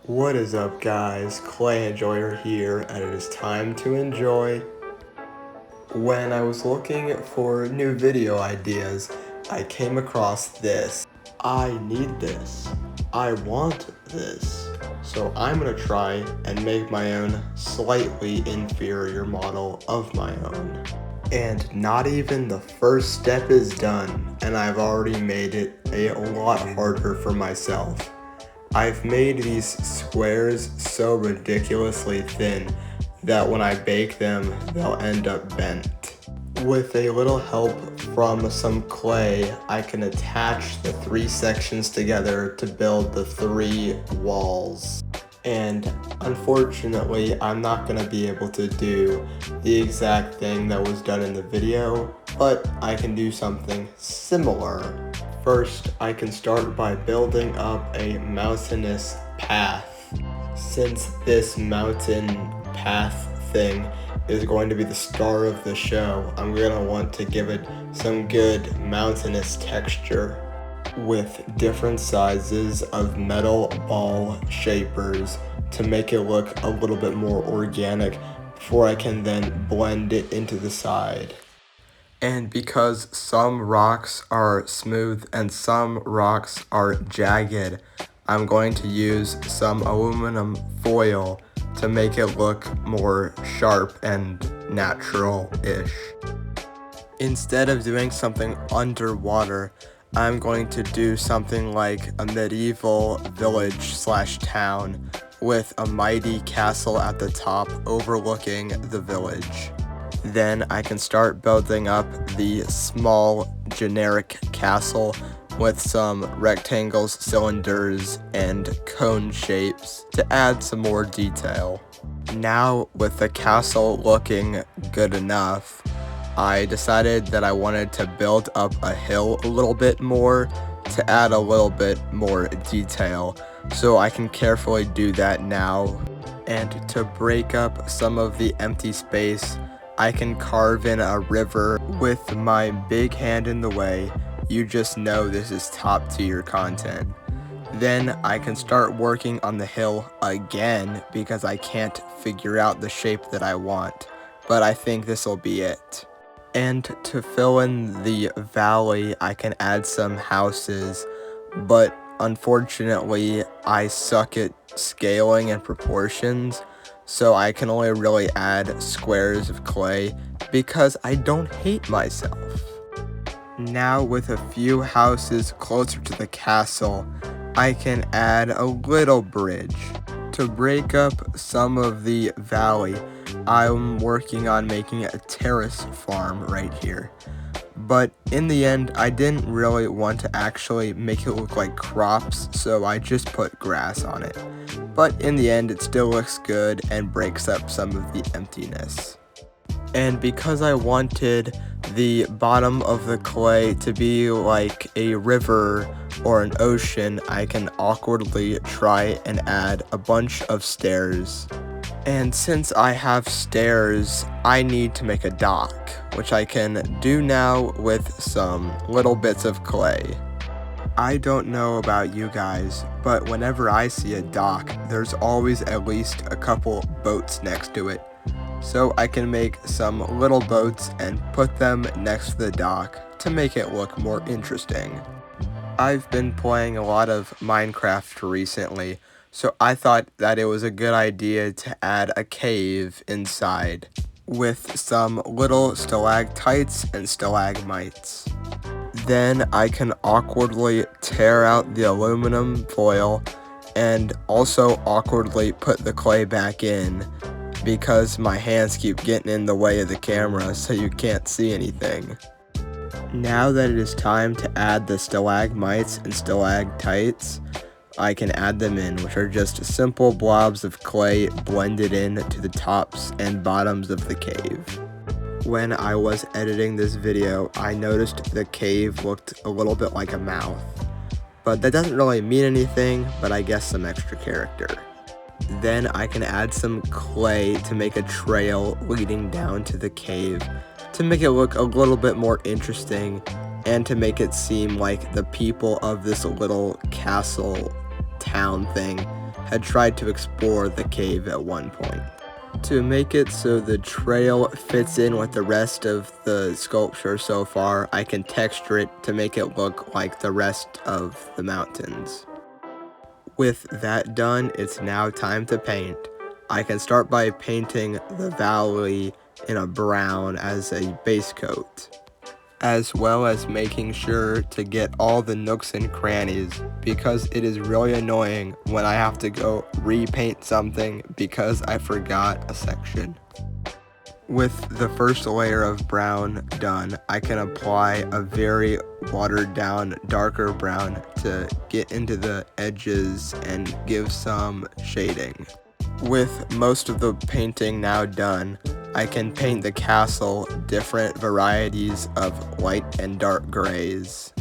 What is up, guys? Clay Enjoyer here, and it is time to enjoy. When I was looking for new video ideas, I came across this. I need this. I want this. So I'm gonna try and make my own slightly inferior model of my own. And not even the first step is done, and I've already made it a lot harder for myself. I've made these squares so ridiculously thin that when I bake them, they'll end up bent. With a little help from some clay, I can attach the three sections together to build the three walls. And unfortunately, I'm not going to be able to do the exact thing that was done in the video, but I can do something similar. First, I can start by building up a mountainous path. Since this mountain path thing is going to be the star of the show, I'm going to want to give it some good mountainous texture with different sizes of metal ball shapers to make it look a little bit more organic before I can then blend it into the side. And because some rocks are smooth and some rocks are jagged, I'm going to use some aluminum foil to make it look more sharp and natural-ish. Instead of doing something underwater, I'm going to do something like a medieval village/town with a mighty castle at the top overlooking the village. Then I can start building up the small generic castle with some rectangles, cylinders, and cone shapes to add some more detail. Now, with the castle looking good enough, I decided that I wanted to build up a hill a little bit more to add a little bit more detail, so I can carefully do that now. And to break up some of the empty space, I can carve in a river with my big hand in the way. You just know this is top tier content. Then I can start working on the hill again because I can't figure out the shape that I want, but I think this will be it. And to fill in the valley, I can add some houses, but unfortunately I suck at scaling and proportions, so I can only really add squares of clay because I don't hate myself. Now, with a few houses closer to the castle, I can add a little bridge. To break up some of the valley, I'm working on making a terrace farm right here. But in the end, I didn't really want to actually make it look like crops, so I just put grass on it. But in the end, it still looks good and breaks up some of the emptiness. And because I wanted the bottom of the clay to be like a river or an ocean, I can awkwardly try and add a bunch of stairs. And since I have stairs, I need to make a dock, which I can do now with some little bits of clay. I don't know about you guys, but whenever I see a dock, there's always at least a couple boats next to it. So I can make some little boats and put them next to the dock to make it look more interesting. I've been playing a lot of Minecraft recently, so I thought that it was a good idea to add a cave inside with some little stalactites and stalagmites. Then I can awkwardly tear out the aluminum foil and also awkwardly put the clay back in because my hands keep getting in the way of the camera so you can't see anything. Now that it is time to add the stalagmites and stalactites, I can add them in, which are just simple blobs of clay blended in to the tops and bottoms of the cave. When I was editing this video, I noticed the cave looked a little bit like a mouth. But that doesn't really mean anything, but I guess some extra character. Then I can add some clay to make a trail leading down to the cave to make it look a little bit more interesting and to make it seem like the people of this little castle town thing had tried to explore the cave at one point. To make it so the trail fits in with the rest of the sculpture so far, I can texture it to make it look like the rest of the mountains. With that done, it's now time to paint. I can start by painting the valley in a brown as a base coat, as well as making sure to get all the nooks and crannies, because it is really annoying when I have to go repaint something because I forgot a section. With the first layer of brown done, I can apply a very watered down darker brown to get into the edges and give some shading. With most of the painting now done, I can paint the castle different varieties of light and dark grays,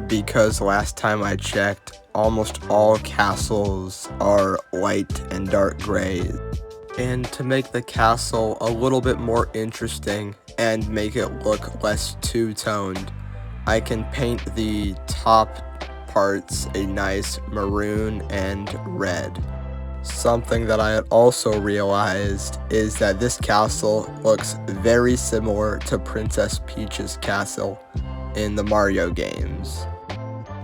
because last time I checked, almost all castles are light and dark grays. And to make the castle a little bit more interesting and make it look less two-toned, I can paint the top parts a nice maroon and red. Something that I had also realized is that this castle looks very similar to Princess Peach's castle in the Mario games.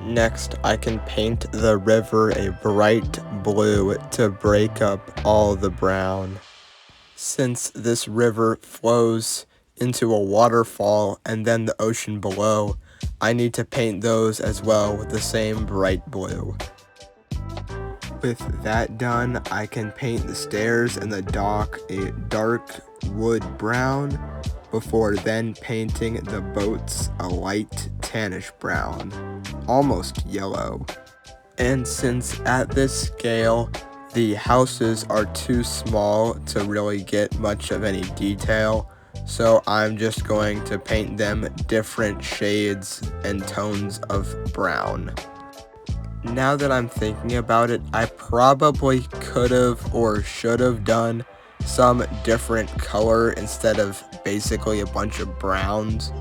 Next, I can paint the river a bright blue to break up all the brown. Since this river flows into a waterfall and then the ocean below, I need to paint those as well with the same bright blue. With that done, I can paint the stairs and the dock a dark wood brown, before then painting the boats a light tannish brown, almost yellow. And since at this scale, the houses are too small to really get much of any detail, so I'm just going to paint them different shades and tones of brown. Now that I'm thinking about it, I probably could have or should have done some different color instead of basically a bunch of browns,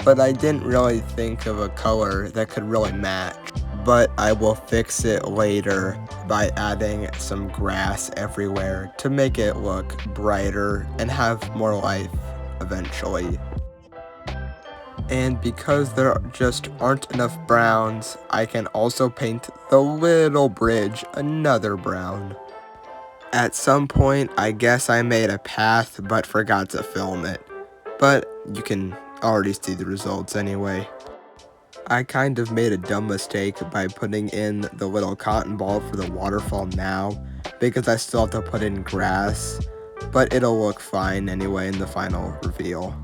but I didn't really think of a color that could really match. But I will fix it later by adding some grass everywhere to make it look brighter and have more life eventually. And because there just aren't enough browns, I can also paint the little bridge another brown. At some point, I guess I made a path but forgot to film it, but you can already see the results anyway. I kind of made a dumb mistake by putting in the little cotton ball for the waterfall now, because I still have to put in grass, but it'll look fine anyway in the final reveal.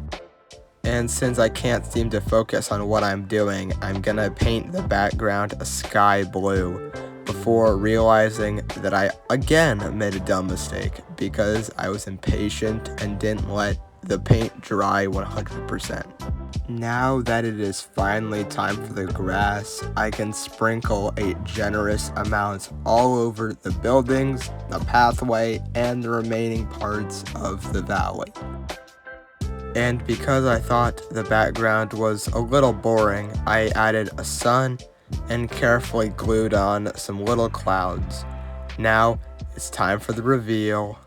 And since I can't seem to focus on what I'm doing, I'm gonna paint the background a sky blue before realizing that I again made a dumb mistake because I was impatient and didn't let the paint dry 100%. Now that it is finally time for the grass, I can sprinkle a generous amount all over the buildings, the pathway, and the remaining parts of the valley. And because I thought the background was a little boring, I added a sun and carefully glued on some little clouds. Now it's time for the reveal.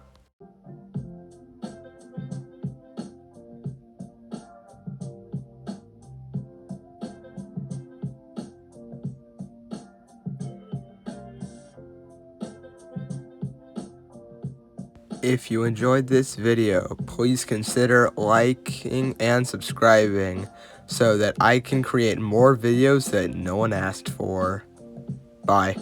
If you enjoyed this video, please consider liking and subscribing so that I can create more videos that no one asked for. Bye.